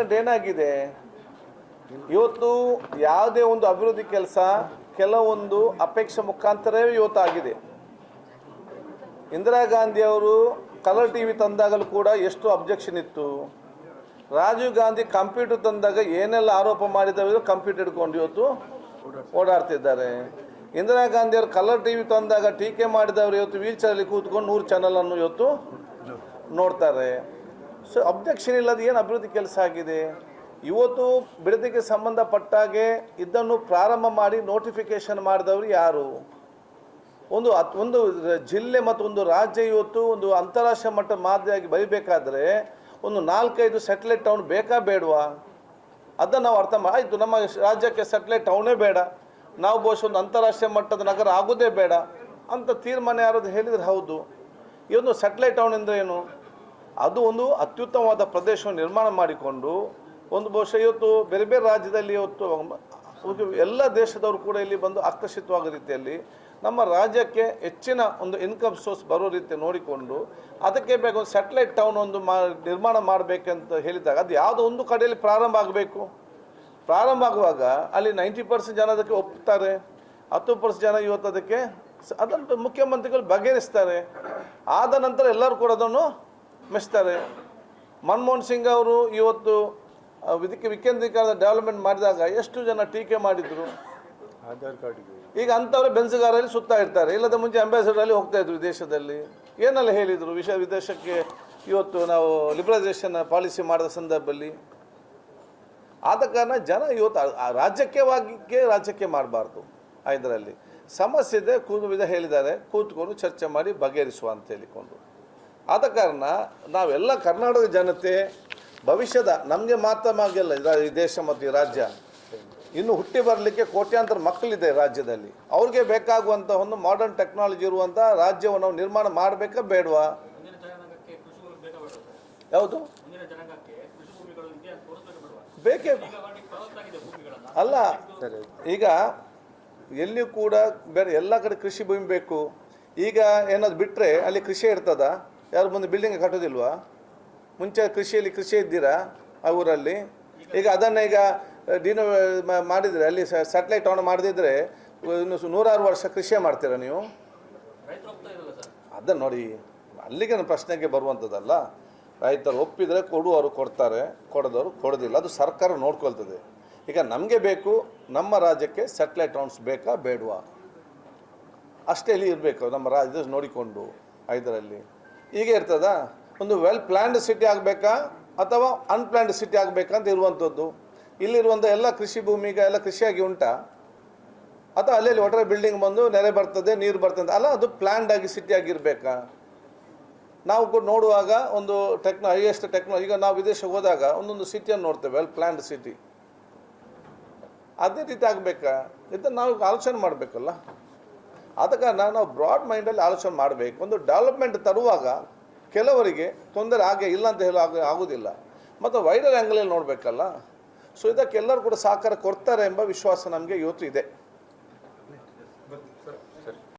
ಏನಾಗಿದೆ ಇವತ್ತು ಯಾವುದೇ ಒಂದು ಅಭಿವೃದ್ಧಿ ಕೆಲಸ ಕೆಲವೊಂದು ಅಪೇಕ್ಷೆ ಮುಖಾಂತರವೇ ಇವತ್ತು ಆಗಿದೆ. ಇಂದಿರಾ ಗಾಂಧಿ ಅವರು ಕಲರ್ ಟಿವಿ ತಂದಾಗಲೂ ಕೂಡ ಎಷ್ಟು ಅಬ್ಜೆಕ್ಷನ್ ಇತ್ತು. ರಾಜೀವ್ ಗಾಂಧಿ ಕಂಪ್ಯೂಟರ್ ತಂದಾಗ ಏನೆಲ್ಲ ಆರೋಪ ಮಾಡಿದವರು ಕಂಪ್ಯೂಟರ್ ಹಿಡ್ಕೊಂಡು ಇವತ್ತು ಓಡಾಡ್ತಿದ್ದಾರೆ. ಇಂದಿರಾ ಗಾಂಧಿ ಅವರು ಕಲರ್ ಟಿವಿ ತಂದಾಗ ಟೀಕೆ ಮಾಡಿದವರು ಇವತ್ತು ವೀಲ್ ಚೇರಲ್ಲಿ ಕೂತ್ಕೊಂಡು 100 ಚಾನಲನ್ನು ಇವತ್ತು ನೋಡ್ತಾರೆ. ಸೊ ಅಬ್ಜೆಕ್ಷನ್ ಇಲ್ಲದ ಏನು ಅಭಿವೃದ್ಧಿ ಕೆಲಸ ಆಗಿದೆ. ಇವತ್ತು ಬಿಡದಿಗೆ ಸಂಬಂಧಪಟ್ಟಾಗೆ ಇದನ್ನು ಪ್ರಾರಂಭ ಮಾಡಿ ನೋಟಿಫಿಕೇಶನ್ ಮಾಡಿದವರು ಯಾರು? ಒಂದು ಜಿಲ್ಲೆ ಮತ್ತು ಒಂದು ರಾಜ್ಯ ಇವತ್ತು ಒಂದು ಅಂತಾರಾಷ್ಟ್ರೀಯ ಮಟ್ಟ ಮಾದರಿಯಾಗಿ ಬರೀಬೇಕಾದ್ರೆ ಒಂದು 4-5 ಸ್ಯಾಟಲೈಟ್ ಟೌನ್ ಬೇಕಾ ಬೇಡವಾ? ಅದನ್ನು ನಾವು ಅರ್ಥ ಆಯಿತು. ನಮ್ಮ ರಾಜ್ಯಕ್ಕೆ ಸ್ಯಾಟಲೈಟ್ ಟೌನೇ ಬೇಡ, ನಾವು ಬಹುಶಃ ಒಂದು ಅಂತಾರಾಷ್ಟ್ರೀಯ ಮಟ್ಟದ ನಗರ ಆಗೋದೇ ಬೇಡ ಅಂತ ತೀರ್ಮಾನ ಯಾರಾದ್ರು ಹೇಳಿದರೆ ಹೌದು. ಈ ಒಂದು ಸ್ಯಾಟಲೈಟ್ ಟೌನ್ ಅಂದರೆ ಏನು? ಅದು ಒಂದು ಅತ್ಯುತ್ತಮವಾದ ಪ್ರದೇಶವನ್ನು ನಿರ್ಮಾಣ ಮಾಡಿಕೊಂಡು ಒಂದು ಬಹುಶಃ ಇವತ್ತು ಬೇರೆ ಬೇರೆ ರಾಜ್ಯದಲ್ಲಿ ಇವತ್ತು ಎಲ್ಲ ದೇಶದವರು ಕೂಡ ಇಲ್ಲಿ ಬಂದು ಆಕರ್ಷಿತವಾಗೋ ರೀತಿಯಲ್ಲಿ ನಮ್ಮ ರಾಜ್ಯಕ್ಕೆ ಹೆಚ್ಚಿನ ಒಂದು ಇನ್ಕಮ್ ಸೋರ್ಸ್ ಬರೋ ರೀತಿ ನೋಡಿಕೊಂಡು ಅದಕ್ಕೆ ಬೇಕು ಒಂದು ಸ್ಯಾಟಲೈಟ್ ಟೌನ್ ಒಂದು ನಿರ್ಮಾಣ ಮಾಡಬೇಕಂತ ಹೇಳಿದಾಗ ಅದು ಯಾವುದೋ ಒಂದು ಕಡೆಯಲ್ಲಿ ಪ್ರಾರಂಭ ಆಗಬೇಕು. ಪ್ರಾರಂಭ ಆಗುವಾಗ ಅಲ್ಲಿ 90% ಜನ ಅದಕ್ಕೆ ಒಪ್ಪುತ್ತಾರೆ, 10% ಜನ ಇವತ್ತು ಅದಕ್ಕೆ ಅದನ್ನು ಮುಖ್ಯಮಂತ್ರಿಗಳು ಬಗೆಹರಿಸ್ತಾರೆ. ಆದ ನಂತರ ಎಲ್ಲರೂ ಕೂಡ ಅದನ್ನು ಮೆಚ್ತಾರೆ. ಮನಮೋಹನ್ ಸಿಂಗ್ ಅವರು ಇವತ್ತು ಇದಕ್ಕೆ ವಿಕೇಂದ್ರೀಕರಣ ಡೆವಲಪ್ಮೆಂಟ್ ಮಾಡಿದಾಗ ಎಷ್ಟು ಜನ ಟೀಕೆ ಮಾಡಿದರು. ಆಧಾರ್ ಕಾರ್ಡ್ಗೆ ಈಗ ಅಂಥವ್ರೆ ಬೆನ್ಸುಗಾರಲ್ಲಿ ಸುತ್ತಾ ಇರ್ತಾರೆ. ಇಲ್ಲದ ಮುಂಚೆ ಅಂಬಾಸಿಡರಲ್ಲಿ ಹೋಗ್ತಾ ಇದ್ರು ವಿದೇಶದಲ್ಲಿ. ಏನೆಲ್ಲ ಹೇಳಿದರು ವಿದೇಶಕ್ಕೆ ಇವತ್ತು ನಾವು ಲಿಬರಲೈಸೇಷನ್ ಪಾಲಿಸಿ ಮಾಡಿದ ಸಂದರ್ಭದಲ್ಲಿ. ಆದ ಕಾರಣ ಜನ ಇವತ್ತು ರಾಜ್ಯಕ್ಕೆ ಮಾಡಬಾರ್ದು. ಇದರಲ್ಲಿ ಸಮಸ್ಯೆ ಇದೆ, ಹೇಳಿದ್ದಾರೆ, ಕೂತ್ಕೊಂಡು ಚರ್ಚೆ ಮಾಡಿ ಬಗೆಹರಿಸುವ ಅಂತ ಹೇಳಿಕೊಂಡು. ಆದ ಕಾರಣ ನಾವೆಲ್ಲ ಕರ್ನಾಟಕ ಜನತೆ ಭವಿಷ್ಯದ ನಮಗೆ ಮಾತ್ರವಾಗಿಲ್ಲ ಈ ದೇಶ ಮತ್ತು ಈ ರಾಜ್ಯ ಇನ್ನು ಹುಟ್ಟಿ ಬರಲಿಕ್ಕೆ ಕೋಟ್ಯಾಂತರ ಮಕ್ಕಳಿದೆ ರಾಜ್ಯದಲ್ಲಿ. ಅವ್ರಿಗೆ ಬೇಕಾಗುವಂಥ ಒಂದು ಮಾಡರ್ನ್ ಟೆಕ್ನಾಲಜಿ ಇರುವಂಥ ರಾಜ್ಯವನ್ನು ನಾವು ನಿರ್ಮಾಣ ಮಾಡಬೇಕಾ ಬೇಡವಾ? ಯಾವುದು ಬೇಕೇ ಅಲ್ಲ. ಈಗ ಎಲ್ಲಿಯೂ ಕೂಡ ಬೇರೆ ಎಲ್ಲ ಕಡೆ ಕೃಷಿ ಭೂಮಿ ಬೇಕು. ಈಗ ಏನಾದ್ರು ಬಿಟ್ಟರೆ ಅಲ್ಲಿ ಕೃಷಿ ಇರ್ತದ? ಯಾರು ಬಂದು ಬಿಲ್ಡಿಂಗ್ ಕಟ್ಟೋದಿಲ್ವಾ? ಮುಂಚೆ ಕೃಷಿ ಇದ್ದೀರಾ ಆ ಊರಲ್ಲಿ? ಈಗ ಅದನ್ನು ಈಗ ಮಾಡಿದರೆ ಅಲ್ಲಿ ಸ್ಯಾಟಲೈಟ್ ಟೌನ್ ಮಾಡದಿದ್ದರೆ ಇನ್ನು 106 ವರ್ಷ ಕೃಷಿಯೇ ಮಾಡ್ತೀರಾ ನೀವು? ಅದನ್ನು ನೋಡಿ, ಅಲ್ಲಿಗೆ ನನ್ನ ಪ್ರಶ್ನೆಗೆ ಬರುವಂಥದ್ದಲ್ಲ. ರೈತರು ಒಪ್ಪಿದರೆ ಕೊಡುವವರು ಕೊಡ್ತಾರೆ, ಕೊಡೋದವರು ಕೊಡೋದಿಲ್ಲ. ಅದು ಸರ್ಕಾರ ನೋಡ್ಕೊಳ್ತದೆ. ಈಗ ನಮಗೆ ಬೇಕು ನಮ್ಮ ರಾಜ್ಯಕ್ಕೆ ಸ್ಯಾಟಲೈಟ್ ಟೌನ್ಸ್ ಬೇಕಾ ಬೇಡವಾ ಅಷ್ಟೇ ಇಲ್ಲಿ ಇರಬೇಕು. ನಮ್ಮ ರಾಜ್ಯದ ನೋಡಿಕೊಂಡು ಇದರಲ್ಲಿ ಹೀಗೆ ಇರ್ತದ. ಒಂದು ವೆಲ್ ಪ್ಲ್ಯಾನ್ಡ್ ಸಿಟಿ ಆಗಬೇಕಾ ಅಥವಾ ಅನ್ಪ್ಲ್ಯಾನ್ಡ್ ಸಿಟಿ ಆಗಬೇಕಾ ಅಂತ ಇರುವಂಥದ್ದು. ಇಲ್ಲಿರುವಂಥ ಎಲ್ಲ ಕೃಷಿ ಭೂಮಿಗೆ ಎಲ್ಲ ಕೃಷಿಯಾಗಿ ಉಂಟಾ ಅಥವಾ ಅಲ್ಲಲ್ಲಿ ಒಟ್ಟರೆ ಬಿಲ್ಡಿಂಗ್ ಬಂದು ನೆರೆ ಬರ್ತದೆ, ನೀರು ಬರ್ತದೆ ಅಲ್ಲ, ಅದು ಪ್ಲ್ಯಾನ್ಡ್ ಆಗಿ ಸಿಟಿ ಆಗಿರಬೇಕಾ? ನಾವು ಕೂಡ ನೋಡುವಾಗ ಒಂದು ಹೈಯೆಸ್ಟ್ ಈಗ ನಾವು ವಿದೇಶಕ್ಕೆ ಹೋದಾಗ ಒಂದೊಂದು ಸಿಟಿಯನ್ನು ನೋಡ್ತೇವೆ, ವೆಲ್ ಪ್ಲ್ಯಾನ್ಡ್ ಸಿಟಿ. ಅದೇ ರೀತಿ ಆಗಬೇಕಾ? ಇದನ್ನು ನಾವು ಆಲೋಚನೆ ಮಾಡಬೇಕಲ್ಲ. ಆದ ಕಾರಣ ನಾವು ಬ್ರಾಡ್ ಮೈಂಡಲ್ಲಿ ಆಲೋಚನೆ ಮಾಡಬೇಕು. ಒಂದು ಡೆವಲಪ್ಮೆಂಟ್ ತರುವಾಗ ಕೆಲವರಿಗೆ ತೊಂದರೆ ಇಲ್ಲ ಅಂತ ಆಗೋದಿಲ್ಲ, ಮತ್ತು ವೈಡರ್ ಆ್ಯಂಗಲಲ್ಲಿ ನೋಡಬೇಕಲ್ಲ. ಸೊ ಇದಕ್ಕೆಲ್ಲರೂ ಕೂಡ ಸಹಕಾರ ಕೊಡ್ತಾರೆ ಎಂಬ ವಿಶ್ವಾಸ ನಮಗೆ ಇವತ್ತು ಇದೆ.